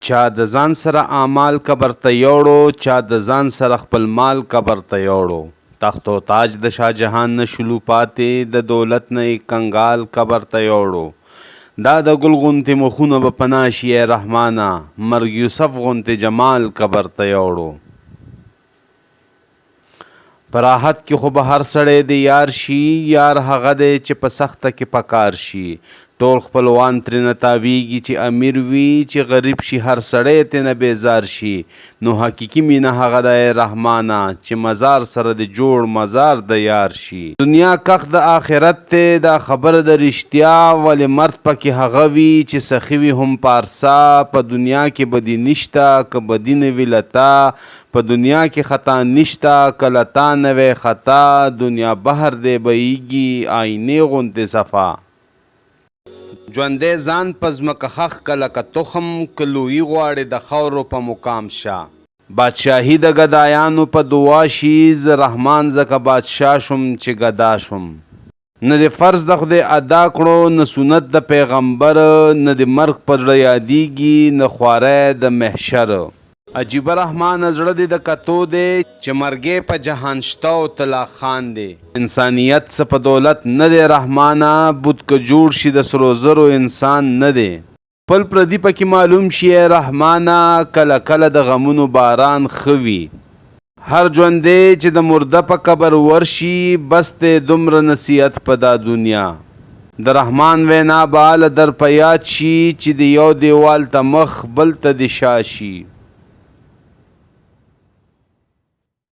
چا د ځان سره اعمال قبر ته یوړو، چا د ځان سره خپل مال قبر ته یوړو. تخت و تاج د شاه جهان نه شلو پاتې، د دولت نه یې کنګال قبر ته یوړو. دا د ګل غوندې مخونه به پناه شي ای رحمانه، مرګ یوسف غوندې جمال قبر ته یوړو. په راحت کې خو به هر سړی د یار شي، یار هغه دی چې په سخته کې پکار شي. ټول خپلوان ترېنه تاویږي چې امیر وي، چې غریب شي هر سړی ترېنه بیزار شي. نو حقیقي مینه هغه ده ای رحمانه، چې مزار سره د جوړ مزار د یار شي. دنیا کخ د آخرت دی، دا خبره د رښتیا، ولې مرد پکې هغه وي چې سخي وي هم پارسا. په دنیا کې بدي نشته که بدي نه وي لتا، په دنیا کې خطا نشته که لتا نه وی خطا. دنیا بحر دی بهیږي آینې غوندې صفا. ژوندی ځان په ځمکه خښ که لکه تخم، که لویي غواړې د خاورو په مقام شه. بادشاهي د ګدایانو په دعا شي، زه رحمان ځکه بادشاه شم چې ګدا شم. نه د فرض د خدای ادا کړو، نه سنت د پیغمبر، نه د مرګ په زړه یادیږي، نه خواری د محشر. عجیبه رحمانه زړه دې د کتو دی، چې مرګې په جهان شته او طلا خان دی. انسانیت څه په دولت نه دی رحمانه، بت که جوړ شي د سرو زرو انسان نه دی. خپل پردي پکې معلوم شي ای رحمانه، کله کله د غمونو باران ښه وي. هر ژوندی چې د مرده په قبر ورشي، بس دی دومره نصیحت په دا دنیا. د رحمان وینا به هله در په یاد شي، چې د یو دیوال ته مخ بل ته د شا شي.